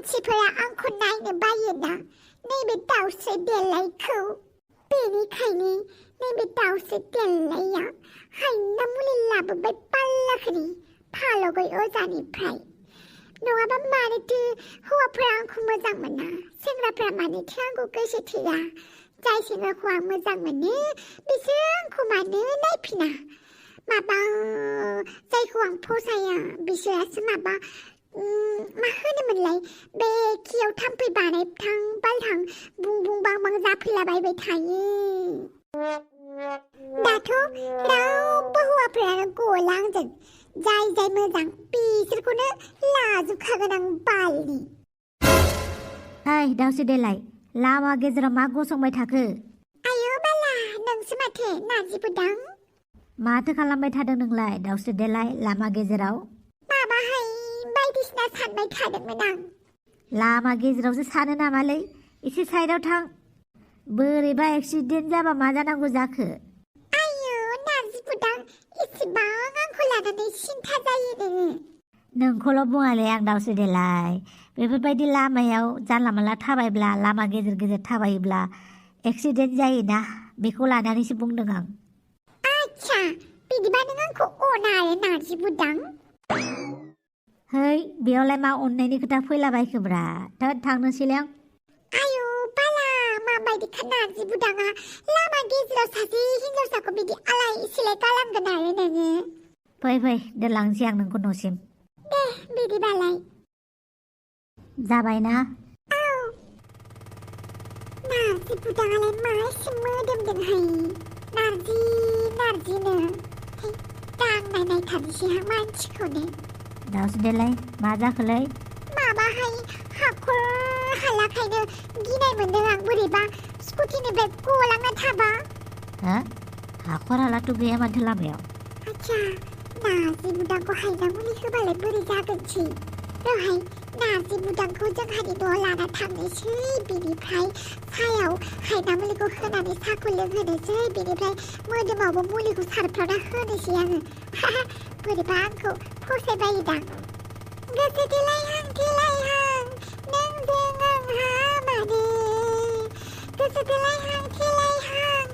मानसिफोरा आंखौ नायनो बायोना नैबे दाउस्रि देलायखौ बेनिखायनो नैबे दाउस्रि देलाया हायना मुलि लाबोबाय पाल्लाखरि फालगै अजानिफ्राय नङाबा मानोथो हौवाफोरा आंखौ मोजां मोना सेंग्राफोरा मानोथो आंखौ गोसो थोआ जाय सेंग्राखौ आं मोजां मोनो बिसोर आंखौ मानो नायफिना माबा जायखौ आं फसाया बिसोरासो माबा मा होनोमोनलाय बे खियाव थाम्फै बानायथां बालथां बुं बुं बां बां जाफैलाबायबाय थायो दाथ' रावबो हौवाफोरानो गला आंजों जाय जाय मोजां बिसोरखौनो लाजोबखागोन आं बालनि। ओइ दाउस्रि देलाय लामा गेजेराव मा गसंबाय थाखो? आयौ बाला नोंसो माथो नारजि बुदां। माथो खालामबाय थादों नोंलाय दाउस्रि देलाय लामा गेजेराव? माबाहाय बायदिसिना सानबाय थादोंमोन आं। लामा गेजेरावसो सानो नामालै एसे साइडआव थां बोरैबा एक्सिडेन्ट जाबा मा जानांगौ जाखो? आयौ नारजि बुदां एसेबां आंखौ लानानै सिन्था जायो नोङो। नोंखौल' बुङालै आं दाउस्रि देलाय बेफोरबायदि लामायाव जानला मानला थाबायब्ला लामा गेजेर गेजेर थाबायोब्ला एक्सिडेन्ट जायोना बेखौ लानानैसो बुंदों आं। आच्छा बिदिबा नों आंखौ अना आरो नारजि बुदां? है बेयावलाय मा अननायनि खोथा फैलाबायखोब्रा थोद थांनोसैलाय आं। आयौ बाला माबायदि नारजि बुदाङा लामा गेजेराव सासे हिनजावसाखौ बिदि आलाय सिलाय खालामगोन आरो नोङो? फै फै दोनलांसै आं नोंखौ न'सिम। दे बिदिबालाय। जाबायना? औ नारजि बुदाङालाय मा एसे मोदोमदोंहाय नारजि नारजिनो दांनाय नायथारनोसैहां मानसिखौनो। दाउस्रि देलाय मा जाखोलै? माबाहाय हाखर हालाखायनो गिनाय मोनदों आं बोरैबा स्कुटिनिफ्राय गलांना थाबा। हो हाखर हालाथ' गैया माथो लामायाव। आच्छा नारजि बुदांखौ हायना मुलि होबालाय बोरै जागोनसै बेवहाय नारजि बुदांखौ जोंहानि न'आव लाना थांनोसै बिनिफ्राय सायाव हायना मुलिखौ होनानै साहाखौ लोंहोनोसै बिनिफ्राय मोदोमावबो मुलिखौ सारफ्रावना होनोसै आङो बोरैबा आंखौ फसायबायोदां। गोसो थोलायहां थोलायहां नोंजों आंहा मानो गोसो थोलायहां थोलायहां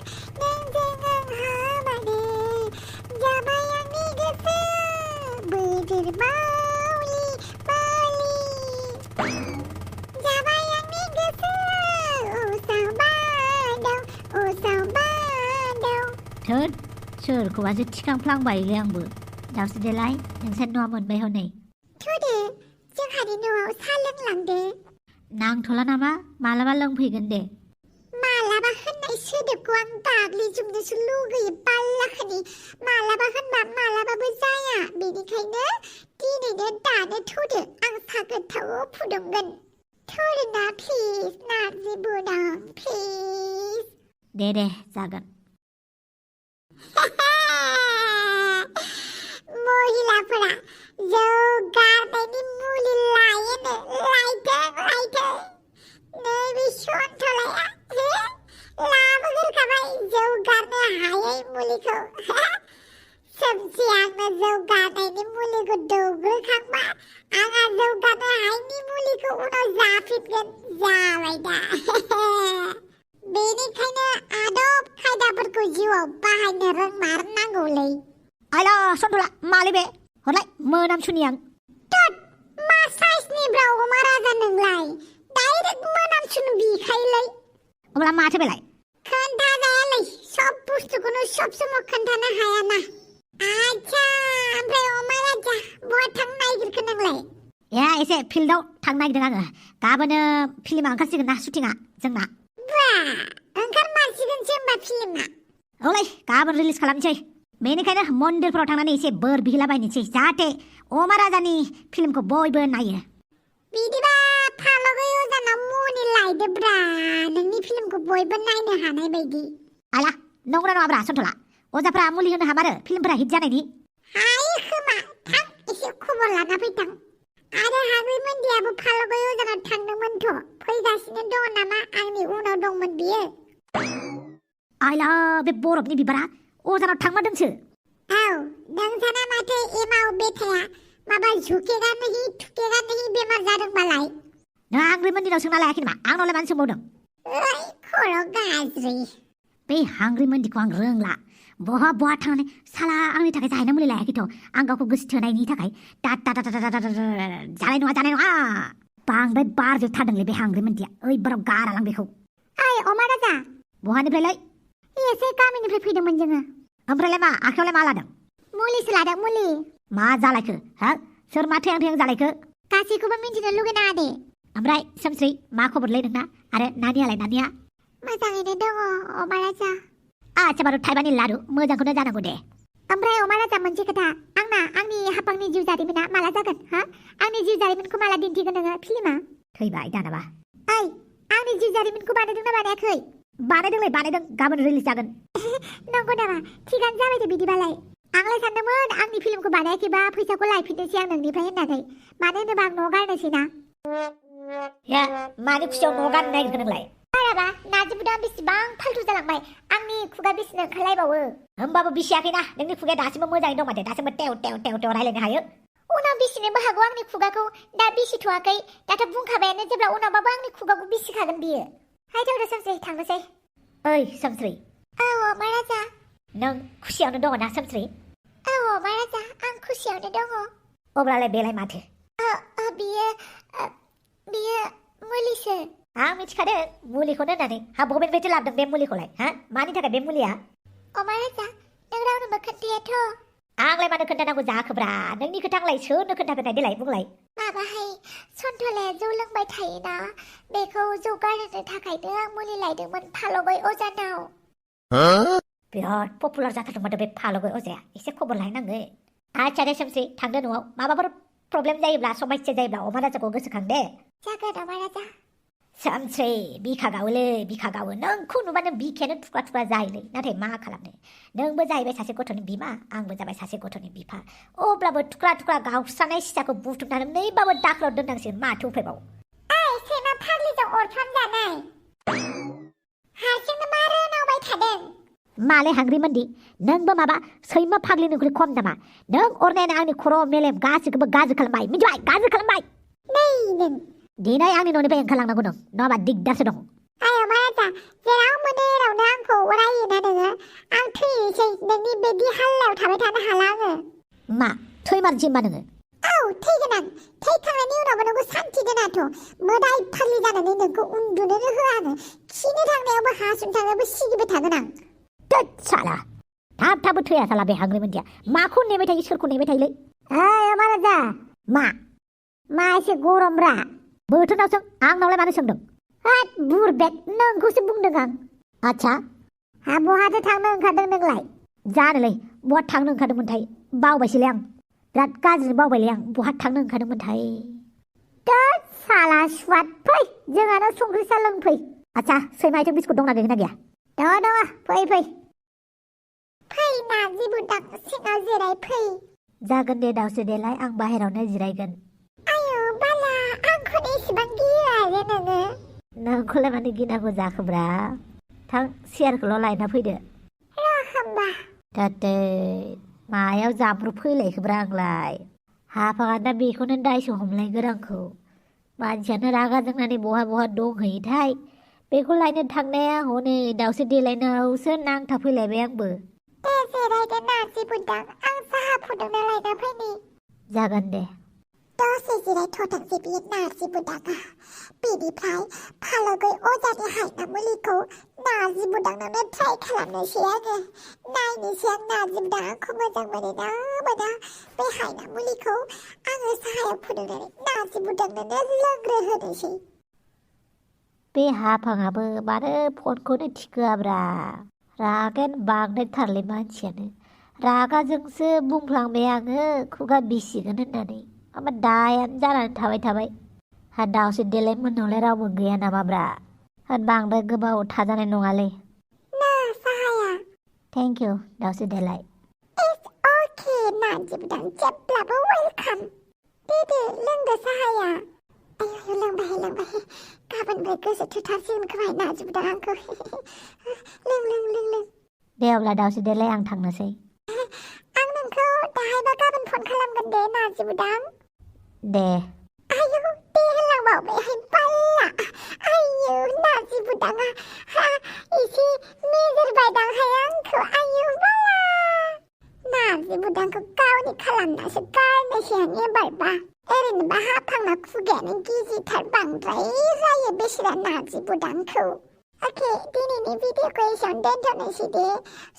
नोंजों आंहा मानो जाबाय आंनि गोसो बोदोर मावलि मावलि जाबाय आंनि गोसो असाव बादाव थोद सोरखौबासो थिखांफ्लांबायलै आंबो। दाउस्रि देलाय नोंसोर न'आ मोनबाय हनै। थुदो जोंहानि न'आव साहा लोंलांदो। नांथ'ला नामा मालाबा लोंफैगोन दे। मालाबा होननाय सोदोबखौ आं गाग्लिजोबनोसो लुगैयो बाल्लाखोनि मालाबा होनबा मालाबाबो जाया बेनिखायनो दिनैनो दानो थुदो आं साहा गोथाव फुदुंगोन। थुदोना प्लिज नारजि बुदां प्लिज। दे जागोन। महिलाफोरा जौ गारनायनि मुलि लायोनो लायथों नैबे सन्थलाया लाबोगोरखाबाय जौ गारनो हायै मुलिखौ सोमसि आंनो जौ गारनायनि मुलिखौ दौग्रोखांबा आंहा जौ गारनो हायैनि मुलिखौ उनाव जाफिनगोन जाबाय दा बेनिखायनो आदब खायदाफोरखौ जिउआव बाहायनो रोंमारनांगौलै। आयला सन्थला मालै बे हरलाय मोनामसुनि आं। थोद मा साइसनि ब्रा अमा राजा नोंलाय डाइरेक्ट मोनामसुनो बिखायोलै। अब्ला माथो बेलाय? खोन्थाजायालै सब बुस्थुखौनो सब समाव खोन्थानो हायाना। आच्छा ओमफ्राय अमा राजा बहा थांनो नागिरखो नोंलाय? एसे फिल्डआव थांनो नागिरदों आङो गाबोनो फिल्मा ओंखारसिगोन ना शुटिंआ जोंना। बा ओंखारमारसिगोनसो होमबा फिल्मा? औलै गाबोन रिलिज खालामसै बेनिखायनो मन्दिरफोराव थांनानै एसे बोर बिहैलाबायनोसै जाहाथे अमा राजानि फिल्मखौ बयबो नायो। बिदिबा फालगै अजानाव मुलि लायदोब्रा नोंनि फिल्मखौ बयबो नायनो हानाय बायदि। आला नंगौना नङाब्रा सन्थला अजाफ्रा मुलि होनो हामारो फिल्मफोरा हिट जानायनि? हायो खोमा थां एसे खबर लाना फैथां। आरो हागै मोन्दियाबो फालगै अजानाव थांदोंमोनथ' फैगासिनो दङ नामा आंनि उनाव दंमोन बियो। आयला बे बरफनि बिबारा अजानाव थांमारदोंसो। औ नोंसाना माथो एमाव बेथाया माबा झुकेगा नहीं थुकेगा नहीं बेमार जादोंबालाय? नों हांग्रिमोननि नाव सोंना लायाखै नामा आंनावलाय मानो सोंबावदों खर' गाज्रि बे हांग्रिमोनदिखौ आं रोंला बहा बहा थांनानै साला आंनि थाखाय जाहैना मुलि लायाखैथ' आं गावखौ गोसो थोनायनि थाखाय जानाय नङा बांद्राय बारजोबथारदोंलै बे हांग्रिमोनदिया ओइबाराव गारालां बेखौ ओइ अमा राजा बहानिफ्रायलाय एसे गामिनिफ्राय फैदोंमोन जोङो ओमफ्रायलाय मा आखायावलाय मा लादों मुलिसो लादों मुलि मा जालायखो हा सोर मा थैहां जालायखो गासैखौबो मिन्थिनो लुगैनाङा दे ओमफ्राय सोमस्रि मा खबरलै नोंना आरो नानिया मोजाङैनो दङ अमा राजा आच्छा बारु थाइबानि लारु मोजांखौनो जानांगौ दे ओमफ्राय अमा राजा मोनसे खोथा आंनि हापांनि जिउ जारिमिना माला जागोन हा आंनि जिउ जारिमिनखौ माला दिन्थिगोन नोङो फिल्मा थैबाय दानाबा ओइ आंनि जिउ जारिमिनखौ बानायदोंना बानायाखै बानायदों गाबोन रिलिज जागोन नंगौ नामा थिगानो जाबाय दे बिदिबालाय आंलाय सानदोंमोन आंनि फिल्मखौ बानायाखैबा फैसाखौ लायफिननोसै आं नोंनिफ्राय होननानै मानो होनोबा आं न' गारनोसै ना मानि खुसियाव न' गारनो नागिरखो नोंलाय बाराबा नार्जि बुदा बेसेबां फाल्थु जालांबाय आंनि खुगा बिसिनो ओंखारलायबावो होमबाबो बिसियाखैना नोंनि खुगाया दासिमबो मोजाङै दं माथो दासिमबो टेव रायलायनो हायो उनाव बिसिनोबो हागौ आंनि खुगाखौ दा बिसिथ'वाखै दाथ' बुंखाबायानो जेब्ला उनावबाबो आंनि खुगाखौ बिसिखागोन बियो हाय थावदो सोमस्रि थांनोसै ओइ सोमस्रि औ अमा राजा नों खुसियावनो दङ ना सोमस्रि औ अमा राजा आं खुसियावनो दङ अब्लालाय बेलाय माथो बियो मुलिसो आं मिथिखादों मुलिखौनो होननानै बबेनिफ्रायथो लाबोदों बे मुलिखौलाय मानि थाखाय बे मुलिया अमा राजा नों रावनोबो खोन्थायाथ' आंलाय मानो खोन्थानांगौ जाखोब्रा नोंनि खोथा आंलाय सोरनो खोन्थाफेरनाय देलाय बुंलाय माबाहाय सन्थलाया जौ लोंबाय थायोना बेखौ जौ गारहोनो थाखायनो आं मुलि लायदोंमोन फालगै अजानाव बिराद पपुलार जाथारदों माथो बे फालगै अजाया एसे खबर लाहैनांगोन आच्छा दे सोमस्रि थांदो न'आव माबाफोर प्रब्लेम जायोब्ला समस्या जायोब्ला अमा राजाखौ गोसोखां दे जागोन अमा राजा सोमस्रि बिखा गावो नोंखौ नुबानो बिखायानो थुख्रा जायोलै नाथाय मा खालामनो नोंबो जाहैबाय सासे गथ'नि बिमा आंबो जाबाय सासे गथ'नि बिफा अब्लाबो थुख्रा गावस्रानाय सिसाखौ बुथुमनानै नैबाबो दाखोराव दोननांसिगोन माथो उफायबाव ओइ सैमा फाग्लिजों अरफ्रामजानाय हारसिंनो मा रोनावबाय थादों माले हांग्रिमोनदि नोंबो माबा सैमा फाग्लिनिख्रुइ खम नामा नों अरनायानो आंनि खर' मेलेम गासैखौबो गाज्रि खालामबाय मिथिबाय गाज्रि खालामबाय नै नों दिनै आंनि न'निफ्राय ओंखारलांनांगौ नों नङाबा दिगदारसो दं आय अमा राजा जेराव मोनो एरावनो आंखौ रायोना नोङो आं थैनोसै नोंनि बिदि हाल्लायाव थाबाय थानो हाला आङो मा थैमारसै होमबा नोङो औ थैगोन आं थैखांनायनि उनावबो नोंखौ सान्थि दोनाथ' मोदाय फाग्लि जानानै नोंखौ उन्दुनोनो होआ आङो खिनो थांनायावबो हासुनो थांनायावबो सिगिबाय थागोन आं साला थाबबो थैया साला बे हांग्रिमोनदिया माखौ नेबाय थायो सोरखौ नेबाय थायोलै ओइ अमा राजा मा एसे गरमब्रा बोथोरनाव सों आंनावलाय मानो सोंदों हाट बुरबेक नोंखौसो बुंदों आं आच्छा बहाथो थांनो ओंखारदों नोंलाय जानोलै बहा थांनो ओंखारदोंमोनथाय बावबायसैलै आं बिराद गाज्रि बावबायलै आं बहा थांनो ओंखारदोंमोनथाय साला सुवाद फै जोंहानाव संख्रि सा लोंफै आच्छा सैमा आथिं बिस्कुट दंना गैया दङ फै नार्जि बुदां सिङाव जिराय फै जागोन दे दाउसो देलाय आं बाहेरावनो जिरायगोन आयौ बाला आंखौनो इसेबां गियो आरो नोङो नोंखौलाय मानो गिनांगौ जाखोब्रा थां सियारखौल' लायना फैदो होमबा दाथे मायाव जाब्रब फैलायखोब्रा आंलाय हाफाङा दा बेखौनो दायसो हमलायगोन आंखौ मानसियानो रागा जोंनानै बहा दंहैयोथाय बेखौ लायनो थांनाया हनै दाउसो देलायनायावसो नांथाफैलायबाय आंबो दे जिरायदो नार्जि बुदां आं साहा फुदुंना लायना फैनि जागोन दे दसे जिरायथ'थोंसै बियो नार्जि बुदाङा बेनिफ्राय फालगै अजानि हायना मुलिखौ नार्जि बुदांनावनो ट्राइ खालामनोसै आङो नायनोसै आं नार्जि बुदां आंखौ मोजां मोनोना मोना बे हायना मुलिखौ आङो साहायाव फुदुंनानै नार्जि बुदांनोनो लोंग्रोहोनोसै बे हाफाङाबो मानो फनखौनो थिखोआब्रा रागायानो बांद्रायथारलै मानसियानो रागाजोंसो बुंफ्लांबाय आङो खुगा बिसिगोन होननानै माबा दायानो जानानै थाबाय दाउसो देलाय मोननावलाय रावबो गैया नामाब्रा बांद्राय गोबाव थाजानाय नङालै ना साहाया थेंक इउ दाउसो देलाय इट्स अके नार्जि बुदां जेब्लाबो वेलकाम दे लोंदो साहाया आयौ लोंबाय गाबोननिफ्राय गोसो थोथारसिगोन खोमा नार्जि बुदां आंखौ लों दे अब्ला दाउसो देलाय आं थांनोसै आं नोंखौ दाहायबा गाबोन फन खालामगोन दे नार्जि बुदां दे आयौ दे होनलांबावबायहाय आयु नाजि बुदाङा हा एसे मेजरबायदां हाय आंखौ आयु बाला नाजि बुदांखौ गावनि खालामनासो गारनोसै आं एबारबा ओरैनोबा हाफांना खुगायानो गिजिथार बांद्राय जायो बेसेरा नाजि बुदांखौ अके दिनैनि भिडिअखौ एसेयावनो दोनथ'नोसै दे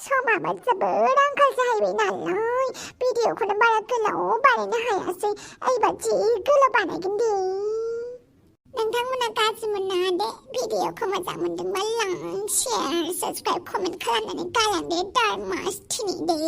समाबो जोबोद आंखाल जाहैबाय नालाय भिडिअखौनो बारा गोलाव बानायनो हायासै एबार जि गोलाव बानायगोन दे नोंथांमोना गाज्रि मोननाङा दे भिडिअखौ मोजां मोनदोंबा लाइक शेयार साबस्क्राइब कमेन्ट खालामनानै गालांदे दारमासथिनि दे